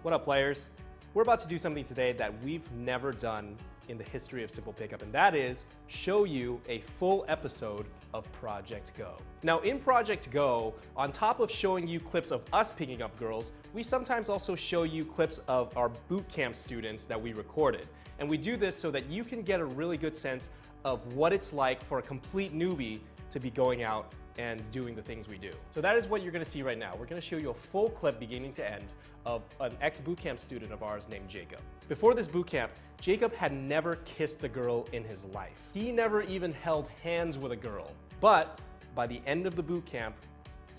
What up, players? We're about to do something today that we've never done in the history of Simple Pickup, and that is show you a full episode of Project Go. Now, in Project Go, on top of showing you clips of us picking up girls, we sometimes also show you clips of our boot camp students that we recorded. And we do this so that you can get a really good sense of what it's like for a complete newbie to be going out and doing the things we do. So that is what you're gonna see right now. We're gonna show you a full clip beginning to end of an ex-bootcamp student of ours named Jacob. Before this bootcamp, Jacob had never kissed a girl in his life. He never even held hands with a girl. But by the end of the bootcamp,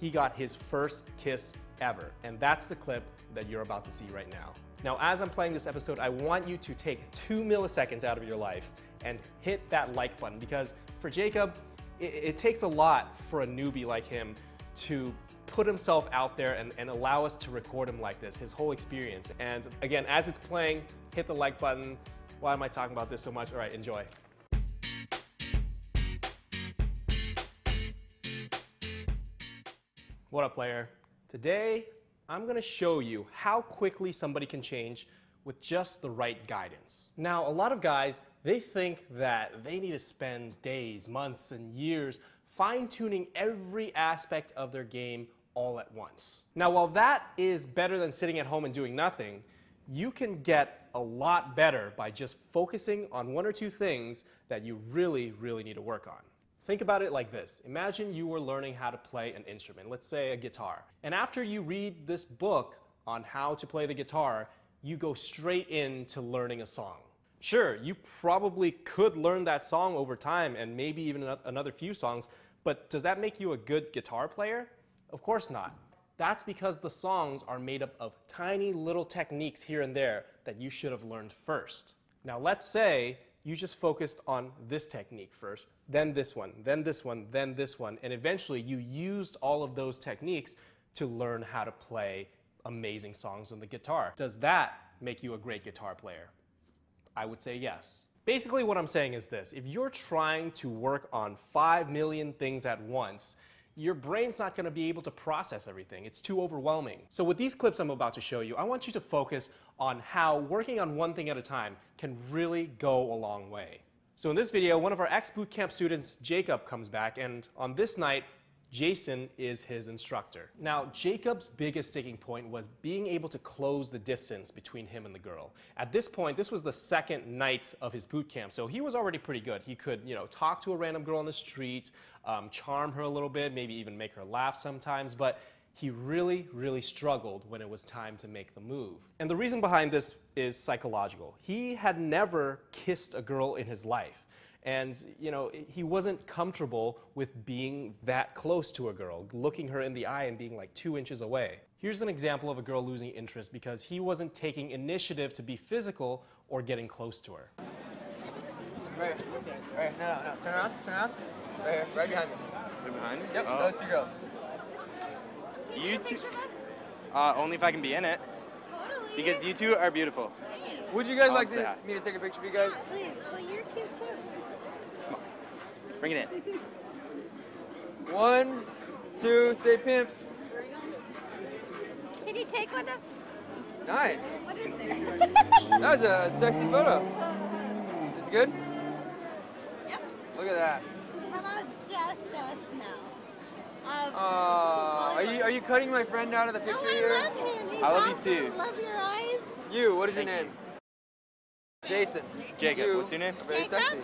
he got his first kiss ever. And that's the clip that you're about to see right now. Now, as I'm playing this episode, I want you to take 2 milliseconds out of your life and hit that like button, because for Jacob, it takes a lot for a newbie like him to put himself out there and allow us to record him like this, his whole experience. And again, as it's playing, hit the like button. Why am I talking about this so much? All right, enjoy. What up, player? Today, I'm gonna show you how quickly somebody can change with just the right guidance. Now, a lot of guys, they think that they need to spend days, months, and years fine-tuning every aspect of their game all at once. Now, while that is better than sitting at home and doing nothing, you can get a lot better by just focusing on 1 or 2 things that you really need to work on. Think about it like this. Imagine you were learning how to play an instrument, let's say a guitar. And after you read this book on how to play the guitar, you go straight into learning a song. Sure, you probably could learn that song over time and maybe even another few songs, but does that make you a good guitar player? Of course not. That's because the songs are made up of tiny little techniques here and there that you should have learned first. Now, let's say you just focused on this technique first, then this one, then this one, then this one, and eventually you used all of those techniques to learn how to play amazing songs on the guitar. Does that make you a great guitar player? I would say yes. Basically what I'm saying is this: if you're trying to work on 5 million things at once, your brain's not gonna be able to process everything. It's too overwhelming. So with these clips I'm about to show you, I want you to focus on how working on one thing at a time can really go a long way. So in this video, one of our ex-bootcamp students, Jacob, comes back, and on this night, Jason is his instructor. Now, Jacob's biggest sticking point was being able to close the distance between him and the girl. At this point, this was the second night of his boot camp, so he was already pretty good. He could, talk to a random girl on the street, charm her a little bit, maybe even make her laugh sometimes, but he really struggled when it was time to make the move. And the reason behind this is psychological. He had never kissed a girl in his life. And, he wasn't comfortable with being that close to a girl, looking her in the eye and being like 2 inches away. Here's an example of a girl losing interest because he wasn't taking initiative to be physical or getting close to her. Right, no, turn around. Right here, right behind me. Right behind me? Yep, oh. Those 2 girls. You two? Only if I can be in it. Totally. Because you two are beautiful. Would you guys like me to take a picture of you guys? Yeah, please. Well, you're cute too. Bring it in. 1, 2, say pimp. Can you take one of? Nice. What is there? That was a sexy photo. Is it good? Yep. Look at that. How about just us now? Are you cutting my friend out of the picture here? I love him. He's I love awesome. you too. Love your eyes. You, what is your name? Jason. Jacob, what's your name? Very Jacob? sexy.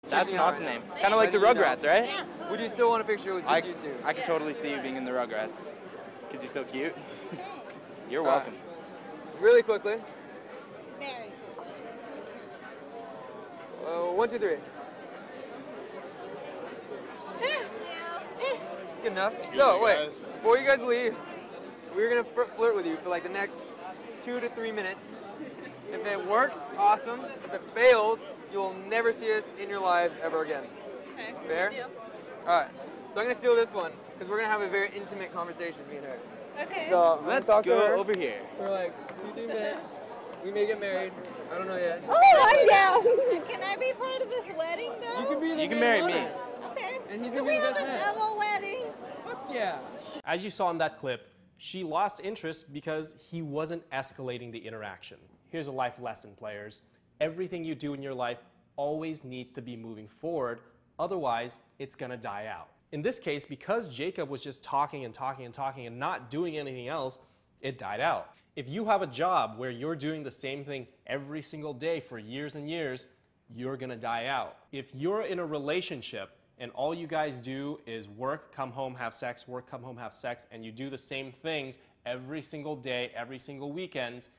That's an awesome name. Kind of like the Rugrats, right? Yeah. Would you still want a picture with just you two? I could totally see you being in the Rugrats. Because you're so cute. You're welcome. Really quickly. Very good. 1, 2, 3. It's good enough. So, wait. Before you guys leave, we're going to flirt with you for like the next 2 to 3 minutes. If it works, awesome. If it fails, you will never see us in your lives ever again. Okay. Fair? Good deal. Alright. So I'm going to steal this one, because we're going to have a very intimate conversation, me and her. Okay. So Let's talk to go her over here. for like 2-3 minutes. We may get married. I don't know yet. Oh, yeah. Can I be part of this wedding, though? You can be the You can man marry me. Okay. And he's Can gonna be we the have best a man. double wedding? Fuck yeah. As you saw in that clip, She lost interest because he wasn't escalating the interaction. Here's a life lesson, players. Everything you do in your life always needs to be moving forward, otherwise it's gonna die out. In this case, because Jacob was just talking and talking and talking and not doing anything else, it died out. If you have a job where you're doing the same thing every single day for years and years, you're gonna die out. If you're in a relationship and all you guys do is work, come home, have sex, work, come home, have sex, and you do the same things every single day, every single weekend,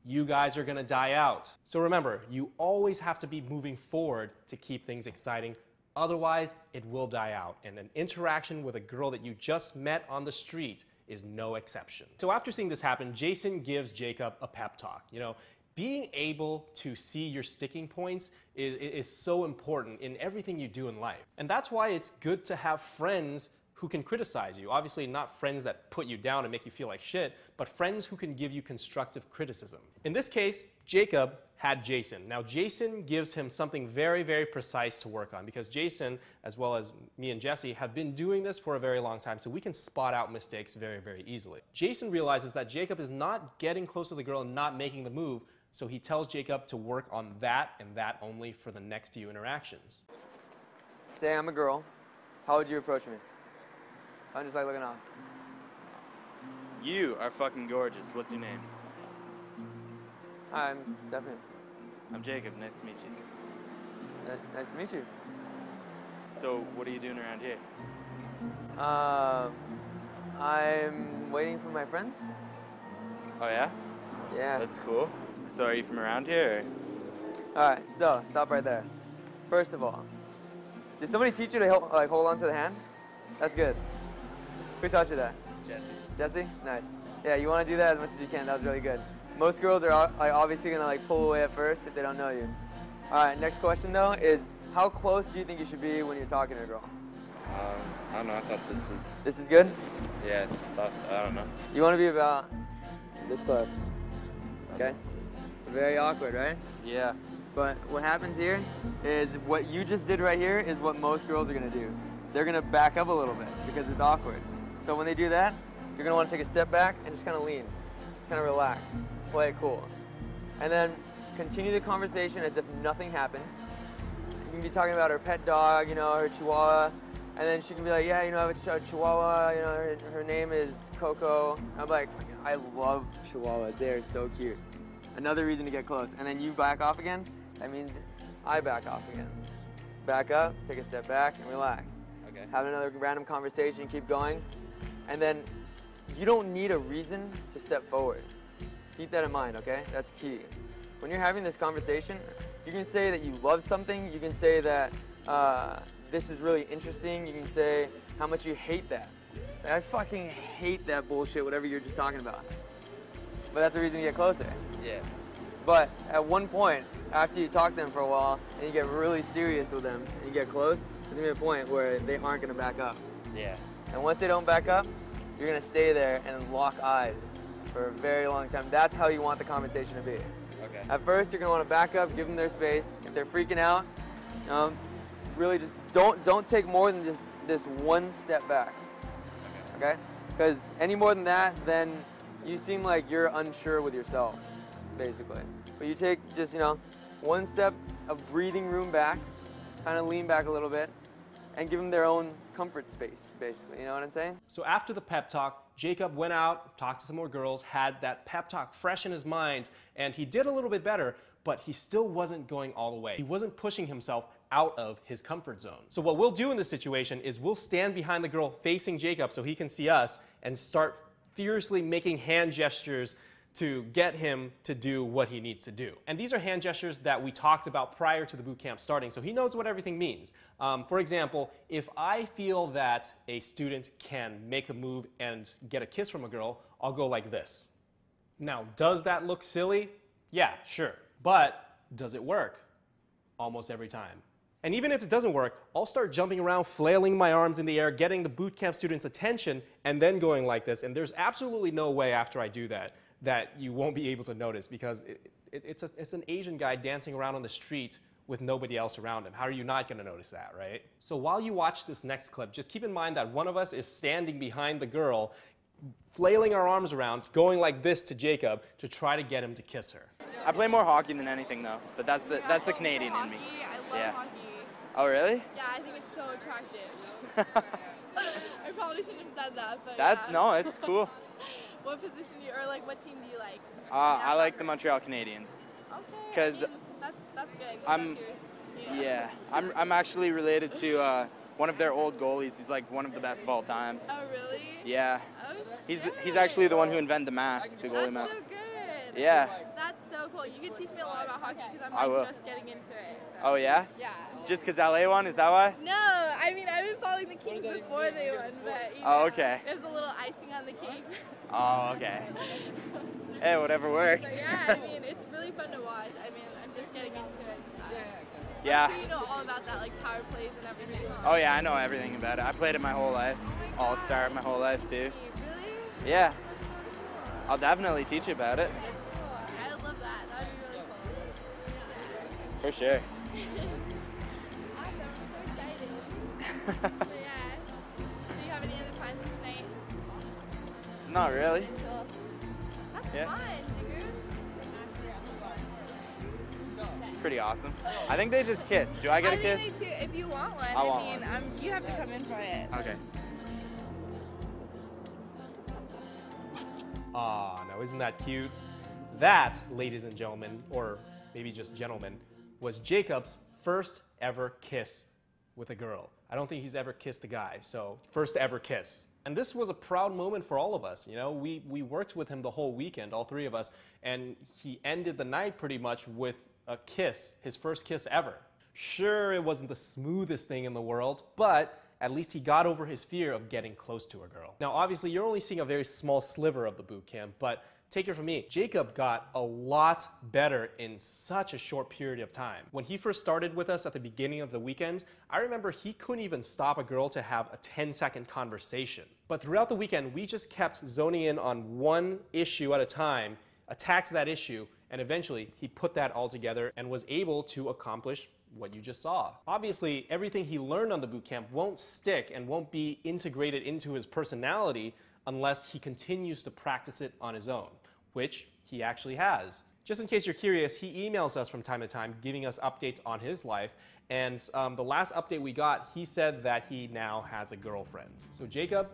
you guys are gonna die out. So remember, you always have to be moving forward to keep things exciting. Otherwise, it will die out. And an interaction with a girl that you just met on the street is no exception. So after seeing this happen, Jason gives Jacob a pep talk. You know, being able to see your sticking points is so important in everything you do in life. And that's why it's good to have friends who can criticize you. Obviously not friends that put you down and make you feel like shit, but friends who can give you constructive criticism. In this case, Jacob had Jason. Now Jason gives him something very, very precise to work on, because Jason, as well as me and Jesse, have been doing this for a very long time, so we can spot out mistakes very, very easily. Jason realizes that Jacob is not getting close to the girl and not making the move, so he tells Jacob to work on that and that only for the next few interactions. Say I'm a girl. How would you approach me? I'm just like looking off. You are fucking gorgeous. What's your name? Hi, I'm Stefan. I'm Jacob. Nice to meet you. Nice to meet you. So, what are you doing around here? I'm waiting for my friends. Oh, yeah? Yeah. That's cool. So, are you from around here? All right, so stop right there. First of all, did somebody teach you to hold on to the hand? That's good. Who taught you that? Jesse. Jesse? Nice. Yeah, you want to do that as much as you can. That was really good. Most girls are obviously gonna pull away at first if they don't know you. All right, next question though is, how close do you think you should be when you're talking to a girl? I don't know. I thought this was. This is good? Yeah, thought so. I don't know. You want to be about this close. Okay? Very awkward, right? Yeah. But what happens here is what you just did right here is what most girls are gonna do. They're gonna back up a little bit because it's awkward. So when they do that, you're gonna want to take a step back and just kind of lean, just kind of relax, play it cool, and then continue the conversation as if nothing happened. You can be talking about her pet dog, you know, her Chihuahua, and then she can be like, yeah, you know, I have a Chihuahua, you know, her name is Coco. I'm like, I love Chihuahuas. They are so cute. Another reason to get close. And then you back off again. That means I back off again. Back up, take a step back, and relax. Okay. Have another random conversation, keep going. And then you don't need a reason to step forward. Keep that in mind, okay? That's key. When you're having this conversation, you can say that you love something. You can say that this is really interesting. You can say how much you hate that. I fucking hate that bullshit, whatever you're just talking about. But that's a reason to get closer. Yeah. But at one point, after you talk to them for a while and you get really serious with them and you get close, there's gonna be a point where they aren't gonna back up. Yeah. And once they don't back up, you're gonna stay there and lock eyes for a very long time. That's how you want the conversation to be. Okay. At first, you're gonna wanna back up, give them their space. If they're freaking out, really just don't take more than just this one step back. Okay? Because any more than that, then you seem like you're unsure with yourself, basically. But you take just, one step of breathing room back, kind of lean back a little bit, and give them their own comfort space, basically. You know what I'm saying? So after the pep talk, Jacob went out, talked to some more girls, had that pep talk fresh in his mind, and he did a little bit better, but he still wasn't going all the way. He wasn't pushing himself out of his comfort zone. So what we'll do in this situation is we'll stand behind the girl facing Jacob so he can see us and start furiously making hand gestures to get him to do what he needs to do. And these are hand gestures that we talked about prior to the boot camp starting, so he knows what everything means. For example, if I feel that a student can make a move and get a kiss from a girl, I'll go like this. Now, does that look silly? Yeah, sure. But does it work? Almost every time. And even if it doesn't work, I'll start jumping around, flailing my arms in the air, getting the boot camp students' attention, and then going like this. And there's absolutely no way after I do that you won't be able to notice, because it's an Asian guy dancing around on the street with nobody else around him. How are you not going to notice that, right? So while you watch this next clip, just keep in mind that one of us is standing behind the girl, flailing our arms around, going like this to Jacob to try to get him to kiss her. I play more hockey than anything though, but that's the Canadian in me. I love Yeah. hockey. Oh really? Yeah, I think it's so attractive. I probably shouldn't have said that, but That yeah. no, it's cool. What position do you, or like what team do you like? I like the Montreal Canadiens. Okay. 'Cause I mean, that's good. I'm- Yeah, I'm actually related to one of their old goalies. He's like one of the best of all time. Oh really? Yeah, Oh he's shit. actually the one who invented the mask, the goalie That's mask. so good. Yeah. That's so cool. You can teach me a lot about hockey because I'm I will. like just getting into it. So. Oh yeah? Yeah. Just 'cause LA won? Is that why? No, I mean I've been following the Kings before they won, but you Oh, know, okay. there's a little icing on the cake. Oh okay. Hey, whatever works. But yeah, I mean it's really fun to watch. I mean I'm just getting into it. So. Yeah. I'm sure you know all about that, like power plays and everything. Oh yeah, I know everything about it. I played it my whole life. All-star my whole life too. Really? Yeah. I'll definitely teach you about it. Cool. I would love that. That would be really cool. For sure. Awesome. I'm so excited. So yeah. Do you have any other plans for tonight? Not really. Chill. That's Yeah. fun, dude. It's pretty awesome. I think they just kissed. Do I get a I kiss? think they too, if you want one, I want mean, one. you have to come in for it. Okay. Ah, now isn't that cute? That, ladies and gentlemen, or maybe just gentlemen, was Jacob's first ever kiss with a girl. I don't think he's ever kissed a guy, so first ever kiss. And this was a proud moment for all of us. You know, we worked with him the whole weekend, all three of us, and he ended the night pretty much with a kiss, his first kiss ever. Sure, it wasn't the smoothest thing in the world, but at least he got over his fear of getting close to a girl. Now, obviously, you're only seeing a very small sliver of the boot camp, but take it from me, Jacob got a lot better in such a short period of time. When he first started with us at the beginning of the weekend, I remember he couldn't even stop a girl to have a 10-second conversation. But throughout the weekend, we just kept zoning in on one issue at a time, attacked that issue, and eventually he put that all together and was able to accomplish what you just saw. Obviously, everything he learned on the bootcamp won't stick and won't be integrated into his personality unless he continues to practice it on his own, which he actually has. Just in case you're curious, he emails us from time to time giving us updates on his life, and the last update we got, he said that he now has a girlfriend. So Jacob,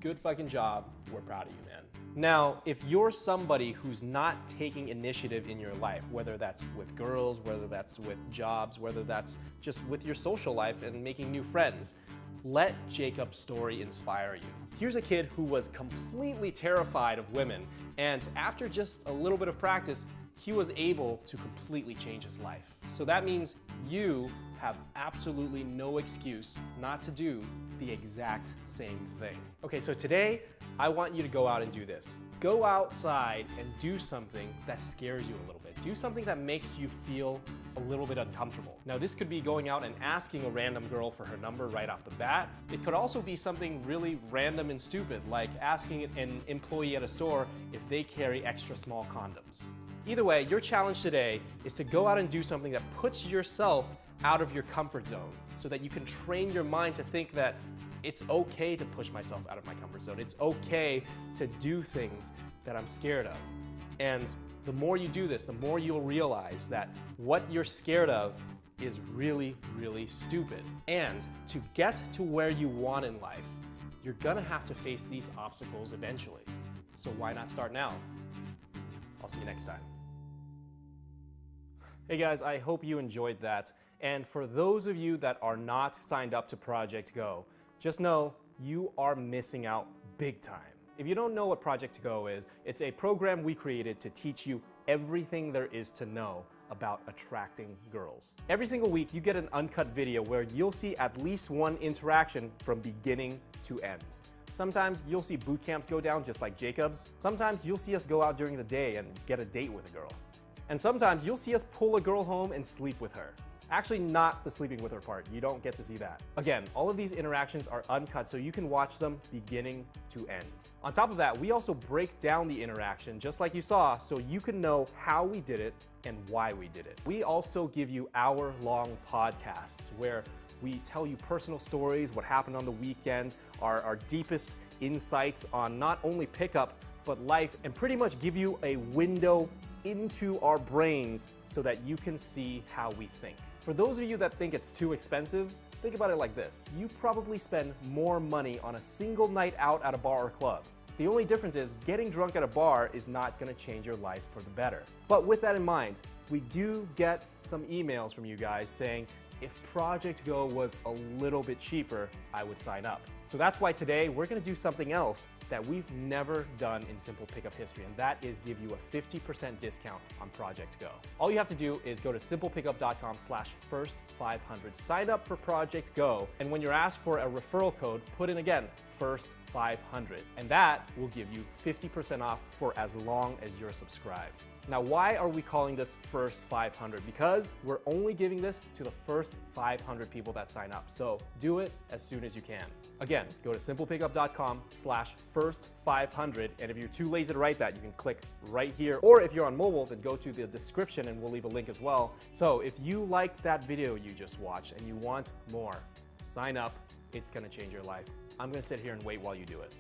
good fucking job. We're proud of you, man. Now, if you're somebody who's not taking initiative in your life, whether that's with girls, whether that's with jobs, whether that's just with your social life and making new friends, let Jacob's story inspire you. Here's a kid who was completely terrified of women, and after just a little bit of practice, he was able to completely change his life. So that means you have absolutely no excuse not to do the exact same thing. Okay, so today, I want you to go out and do this. Go outside and do something that scares you a little bit. Do something that makes you feel a little bit uncomfortable. Now, this could be going out and asking a random girl for her number right off the bat. It could also be something really random and stupid, like asking an employee at a store if they carry extra small condoms. Either way, your challenge today is to go out and do something that puts yourself out of your comfort zone so that you can train your mind to think that it's okay to push myself out of my comfort zone. It's okay to do things that I'm scared of. And the more you do this, the more you'll realize that what you're scared of is really, really stupid. And to get to where you want in life, you're gonna have to face these obstacles eventually. So why not start now? I'll see you next time. Hey guys, I hope you enjoyed that. And for those of you that are not signed up to Project Go, just know you are missing out big time. If you don't know what Project Go is, it's a program we created to teach you everything there is to know about attracting girls. Every single week, you get an uncut video where you'll see at least one interaction from beginning to end. Sometimes you'll see boot camps go down just like Jacob's. Sometimes you'll see us go out during the day and get a date with a girl. And sometimes you'll see us pull a girl home and sleep with her. Actually, not the sleeping with her part. You don't get to see that. Again, all of these interactions are uncut, so you can watch them beginning to end. On top of that, we also break down the interaction, just like you saw, so you can know how we did it and why we did it. We also give you hour-long podcasts where we tell you personal stories, what happened on the weekends, our deepest insights on not only pickup, but life, and pretty much give you a window into our brains so that you can see how we think. For those of you that think it's too expensive, think about it like this. You probably spend more money on a single night out at a bar or club. The only difference is getting drunk at a bar is not going to change your life for the better. But with that in mind, we do get some emails from you guys saying, if Project Go was a little bit cheaper, I would sign up. So that's why today we're gonna do something else that we've never done in Simple Pickup history, and that is give you a 50% discount on Project Go. All you have to do is go to simplepickup.com/first500, sign up for Project Go, and when you're asked for a referral code, put in again, first500, and that will give you 50% off for as long as you're subscribed. Now, why are we calling this First 500? Because we're only giving this to the first 500 people that sign up. So do it as soon as you can. Again, go to simplepickup.com/first500. And if you're too lazy to write that, you can click right here. Or if you're on mobile, then go to the description and we'll leave a link as well. So if you liked that video you just watched and you want more, sign up. It's gonna change your life. I'm gonna sit here and wait while you do it.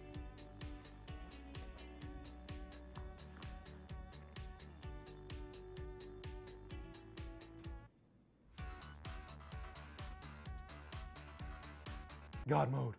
God mode.